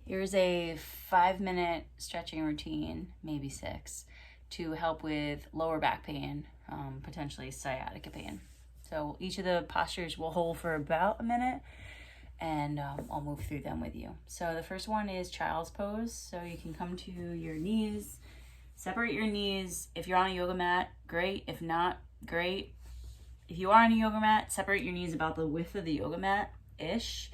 Here's a 5-minute stretching routine, maybe 6, to help with lower back pain, potentially sciatica pain. So each of the postures will hold for about a minute, and I'll move through them with you. So the first one is child's pose. So you can come to your knees, separate your knees. If you're on a yoga mat, great. If not, great. If you are on a yoga mat, separate your knees about the width of the yoga mat-ish.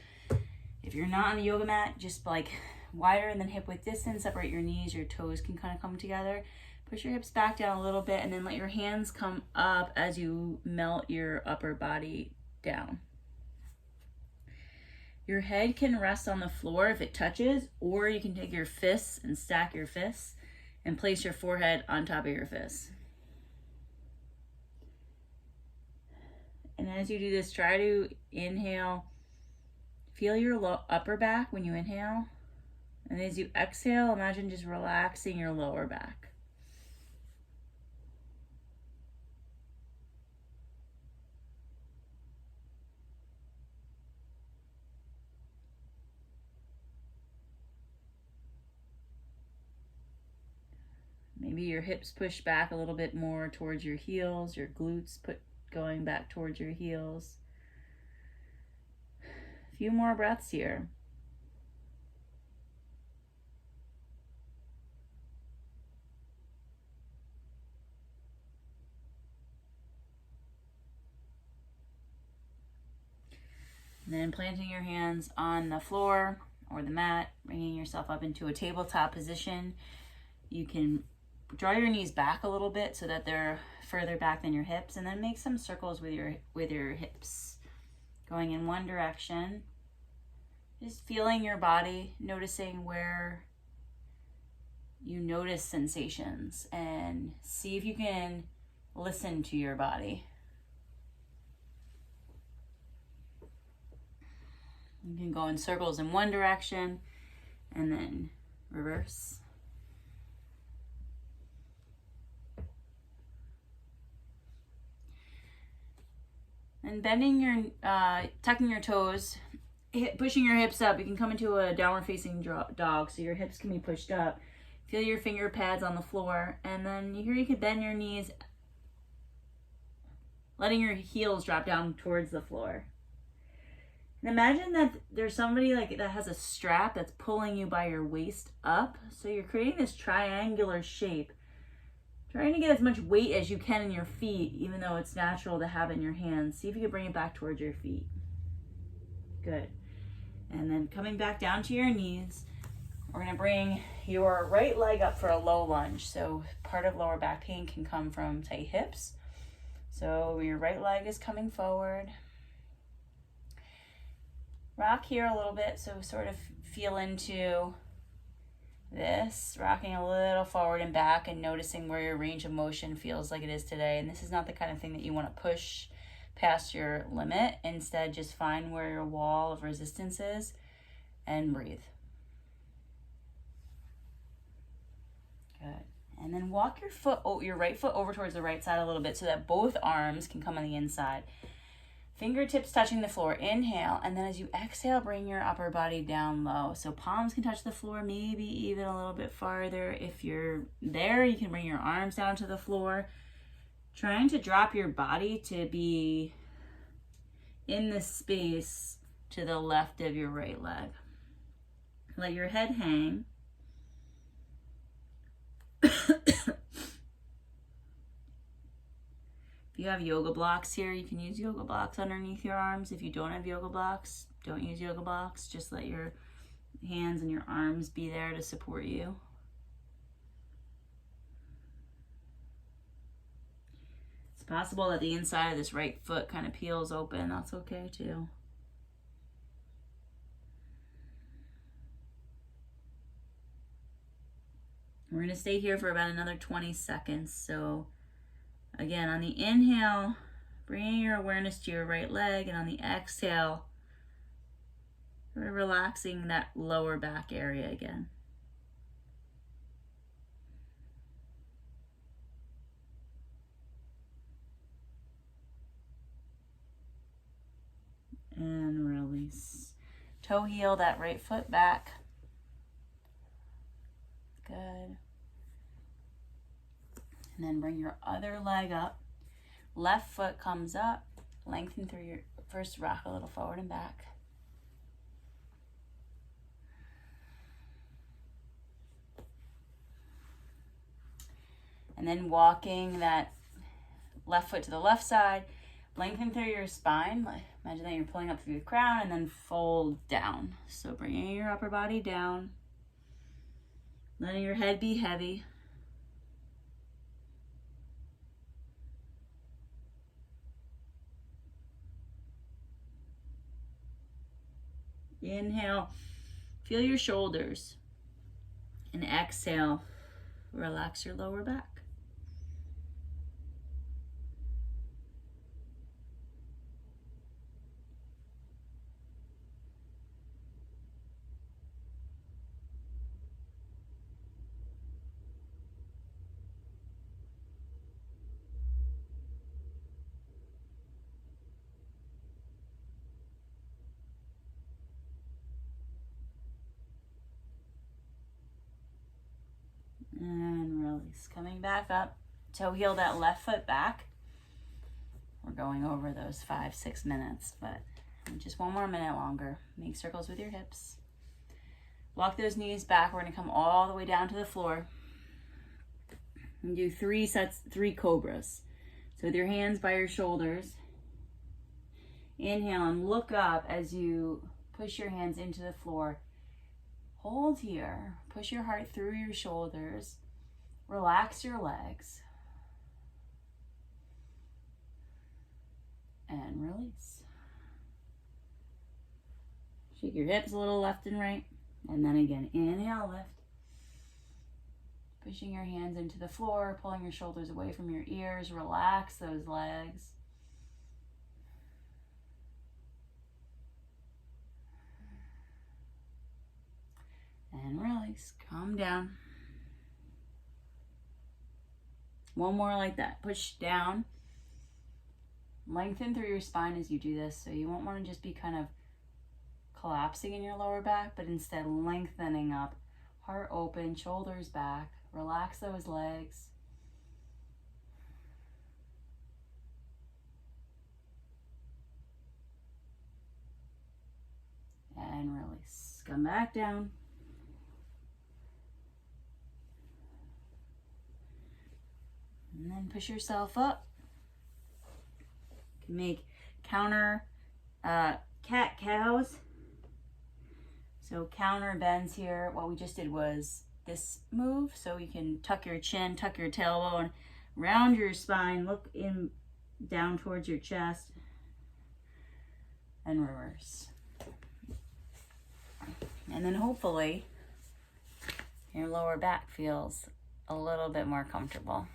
If you're not on a yoga mat, just like wider than hip width distance, separate your knees, your toes can kind of come together. Push your hips back down a little bit and then let your hands come up as you melt your upper body down. Your head can rest on the floor if it touches, or you can take your fists and stack your fists and place your forehead on top of your fists. And as you do this, try to inhale. Feel your upper back when you inhale. And as you exhale, imagine just relaxing your lower back. Maybe your hips push back a little bit more towards your heels, your glutes going back towards your heels. A few more breaths here. And then planting your hands on the floor or the mat, bringing yourself up into a tabletop position. You can draw your knees back a little bit so that they're further back than your hips, and then make some circles with your hips, going in one direction. Just feeling your body, noticing where you notice sensations, and see if you can listen to your body. You can go in circles in one direction and then reverse. And bending tucking your toes, pushing your hips up. You can come into a downward facing dog, so your hips can be pushed up. Feel your finger pads on the floor, and then here you can bend your knees, letting your heels drop down towards the floor. And imagine that there's somebody that has a strap that's pulling you by your waist up. So you're creating this triangular shape, trying to get as much weight as you can in your feet, even though it's natural to have it in your hands. See if you can bring it back towards your feet. Good. And then coming back down to your knees, we're going to bring your right leg up for a low lunge. So part of lower back pain can come from tight hips. So your right leg is coming forward. Rock here a little bit, so sort of feel into this, rocking a little forward and back and noticing where your range of motion feels like it is today. And this is not the kind of thing that you want to push past your limit. Instead, just find where your wall of resistance is and breathe. Good. And then walk your right foot over towards the right side a little bit so that both arms can come on the inside. Fingertips touching the floor, inhale, and then as you exhale, bring your upper body down low. So palms can touch the floor, maybe even a little bit farther. If you're there, you can bring your arms down to the floor. Trying to drop your body to be in the space to the left of your right leg. Let your head hang. If you have yoga blocks here, you can use yoga blocks underneath your arms. If you don't have yoga blocks, don't use yoga blocks. Just let your hands and your arms be there to support you. It's possible that the inside of this right foot kind of peels open. That's okay too. We're going to stay here for about another 20 seconds. So again, on the inhale, bringing your awareness to your right leg, and on the exhale, we're relaxing that lower back area again. And release. Toe heel that right foot back. Good. And then bring your other leg up. Left foot comes up. Lengthen through your, first rock a little forward and back. And then walking that left foot to the left side, lengthen through your spine. Imagine that you're pulling up through the crown and then fold down. So bringing your upper body down, letting your head be heavy. Inhale, feel your shoulders. And exhale, relax your lower back. And release. Coming back up. Toe heel that left foot back. We're going over those 5-6 minutes, but just one more minute longer. Make circles with your hips. Walk those knees back. We're going to come all the way down to the floor. And do 3 sets, 3 cobras. So with your hands by your shoulders. Inhale and look up as you push your hands into the floor. Hold here. Push your heart through your shoulders. Relax your legs. And release. Shake your hips a little left and right. And then again, inhale, lift. Pushing your hands into the floor, pulling your shoulders away from your ears. Relax those legs. And release. Calm down. One more like that. Push down. Lengthen through your spine as you do this. So you won't want to just be kind of collapsing in your lower back, but instead lengthening up. Heart open, shoulders back. Relax those legs. And release. Come back down. And then push yourself up. You can make counter cat-cows. So counter bends here. What we just did was this move. So you can tuck your chin, tuck your tailbone, round your spine, look in down towards your chest, and reverse. And then hopefully your lower back feels a little bit more comfortable.